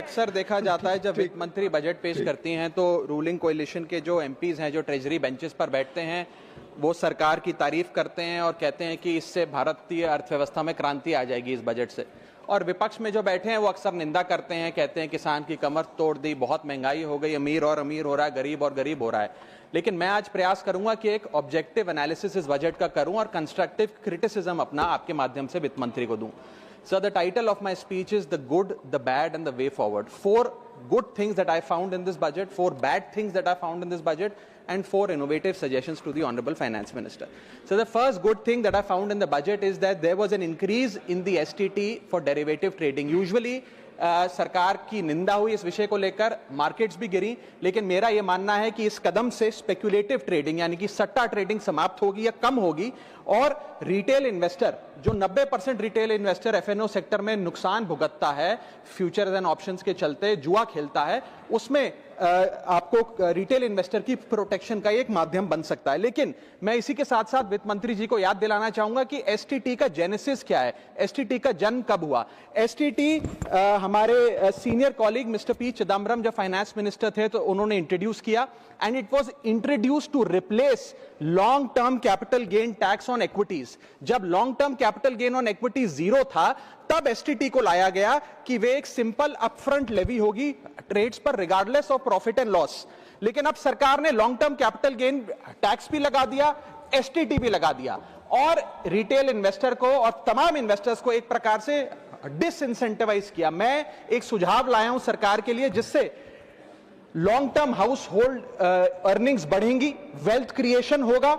अक्सर देखा जाता है जब वित्त मंत्री बजट पेश करती हैं तो रूलिंग कोalition के जो एमपीज हैं जो ट्रेजरी बेंचेस पर बैठते हैं वो सरकार की तारीफ करते हैं और कहते हैं कि इससे भारतीय अर्थव्यवस्था में क्रांति आ जाएगी इस बजट से। और विपक्ष में जो बैठे हैं वो अक्सर निंदा करते हैं, कहते हैं किसान की कमर तोड़ दी, बहुत महंगाई हो गई, अमीर और अमीर हो रहा है, गरीब और गरीब हो रहा है। लेकिन मैं आज प्रयास करूंगा कि एक ऑब्जेक्टिव एनालिसिस इस बजट का करूं और कंस्ट्रक्टिव क्रिटिसिज्म अपना आपके माध्यम से वित्त मंत्री को दूं। So the title of my speech is The Good, the Bad and the Way Forward. 4 good things that I found in this budget, 4 bad things that I found in this budget, and 4 innovative suggestions to the Honorable Finance Minister. So the first good thing that I found in the budget is that there was an increase in the STT for derivative trading. Usually सरकार की निंदा हुई इस विषय को लेकर, markets भी गिरी, लेकिन मेरा यह मानना है कि इस कदम से स्पेक्युलेटिव ट्रेडिंग यानी कि सट्टा ट्रेडिंग समाप्त होगी या कम होगी और रिटेल इन्वेस्टर जो 90% रिटेल इन्वेस्टर एफएनओ सेक्टर में नुकसान भुगतता है फ्यूचर्स एंड ऑप्शंस के चलते, जुआ खेलता है, उसमें आपको रिटेल इन्वेस्टर की प्रोटेक्शन का एक माध्यम बन सकता है। लेकिन मैं इसी के साथ साथ वित्त मंत्री जी को याद दिलाना चाहूंगा कि एसटीटी का जेनेसिस क्या है, एसटीटी का जन्म कब हुआ। एसटीटी हमारे senior colleague mister P Chidambaram जब फाइनेंस मिनिस्टर थे तो उन्होंने इंट्रोड्यूस किया and it was introduce to replace long term capital gain tax on equities. जब long term capital gain on equity zero था तब एसटीटी को लाया गया कि वे एक सिंपल अपफ्रंट लेवी होगी ट्रेड्स पर regardless of profit and loss. लेकिन अब सरकार ने long term capital gain tax भी लगा दिया, एसटीटी भी लगा दिया और रिटेल इन्वेस्टर को और तमाम इन्वेस्टर्स को एक प्रकार से डिसइंसेंटिवाइज किया। मैं एक सुझाव लाया हूं सरकार के लिए जिससे long term house hold earnings बढ़ेंगी, वेल्थ क्रिएशन होगा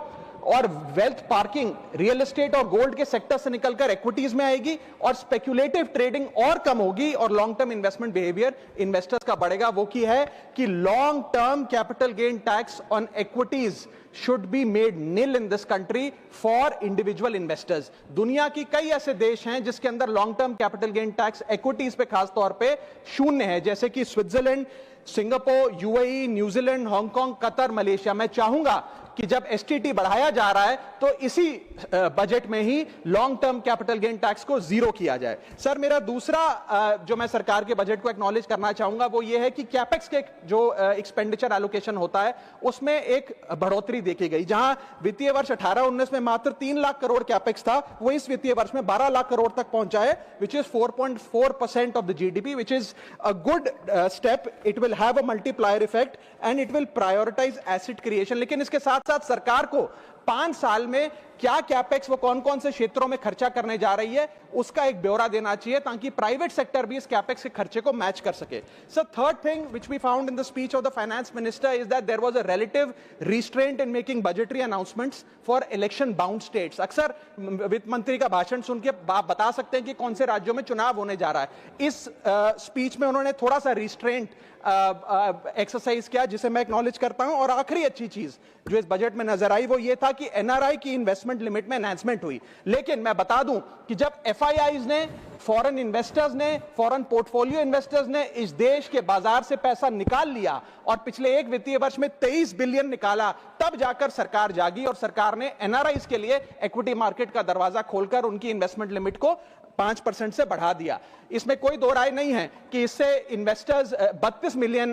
और वेल्थ पार्किंग रियल एस्टेट और गोल्ड के सेक्टर से निकलकर इक्विटीज में आएगी और स्पेक्युलेटिव ट्रेडिंग और कम होगी और long term investment behaviour investors का बढ़ेगा। वो की है कि long term capital gain tax on equities should be made nil in this country for individual investors. दुनिया की कई ऐसे देश हैं जिसके अंदर long term capital gain tax equities पे खास तौर पे शून्य है, जैसे कि Switzerland, Singapore, UAE, New Zealand, Hong Kong, Qatar, Malaysia. मैं चाहूंगा कि जब एसटीटी बढ़ाया जा रहा है तो इसी बजट में ही long term capital gain tax को जीरो किया जाए। सर, मेरा दूसरा जो मैं सरकार के बजट को एक्नॉलेज करना चाहूंगा वो ये है कि कैपेक्स के जो एक्सपेंडिचर एलोकेशन होता है उसमें एक बढ़ोतरी देखी गई। जहां वित्तीय वर्ष 18-19 में मात्र 3 लाख करोड़ कैपेक्स था, वो इस वित्तीय वर्ष में 12 लाख करोड़ तक पहुंचा है, which is 4.4% of the GDP, which is a good step. It will have a multiplier effect and it will prioritize asset creation. लेकिन इसके साथ साथ सरकार को 5 साल में क्या कैपेक्स वो कौन कौन से क्षेत्रों में खर्चा करने जा रही है उसका एक ब्यौरा देना चाहिए ताकि प्राइवेट सेक्टर भी इस कैपेक्स के खर्चे को मैच कर सके। Sir, third thing which we found in the speech of the finance minister is that there was a relative restraint in making budgetary announcements for election bound states. अक्सर वित्त मंत्री का भाषण सुन के आप बता सकते हैं कि कौन से राज्यों में चुनाव होने जा रहा है। इस स्पीच में उन्होंने थोड़ा सा रिस्ट्रेंट एक्सरसाइज किया जिसे मैं एक्नॉलेज करता हूं। और आखिरी अच्छी चीज जो इस बजट में नजर आई वो ये था कि एनआरआई की इन्वेस्टमेंट लिमिट में एनहांसमेंट हुई। लेकिन मैं बता दूं कि जब एफआईआईज ने, फॉरेन इन्वेस्टर्स ने, फॉरेन पोर्टफोलियो इन्वेस्टर्स ने इस देश के बाजार से पैसा निकाल लिया और पिछले एक वित्तीय वर्ष में 23 बिलियन निकाला, तब जाकर सरकार जागी और सरकार ने एनआरआईज के लिए इक्विटी मार्केट का दरवाजा खोलकर उनकी इन्वेस्टमेंट लिमिट को 5% से बढ़ा दिया। इसमें कोई दो राय नहीं है कि इससे इन्वेस्टर्स 32 मिलियन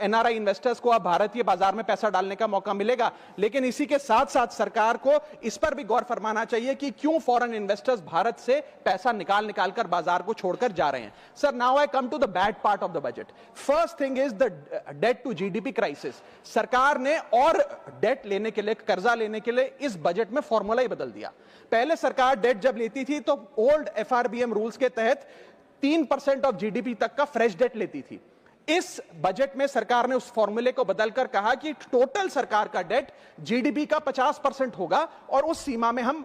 एनआरआई इन्वेस्टर्स को अब भारतीय बाजार में पैसा डालने का मौका मिलेगा। लेकिन इसी के साथ साथ सरकार को इस पर भी गौर फरमाना चाहिए कि क्यों फॉरेन इन्वेस्टर्स भारत से पैसा निकाल कर बाजार को छोड़कर जा रहे हैं। Sir, now I come to the bad part of the budget. First thing is the debt to GDP crisis. सरकार ने और डेट लेने के लिए, कर्जा लेने के लिए इस बजट में फॉर्मूला ही बदल दिया। पहले सरकार डेट जब लेती थी तो ओल्ड एफआरबीएम रूल्स के तहत 3% ऑफ जीडीपी तक का फ्रेश डेट लेती थी। इस बजट में सरकार ने उस फॉर्मूले को बदलकर कहा कि टोटल सरकार का डेट जीडीपी का 50% होगा और उस सीमा में हम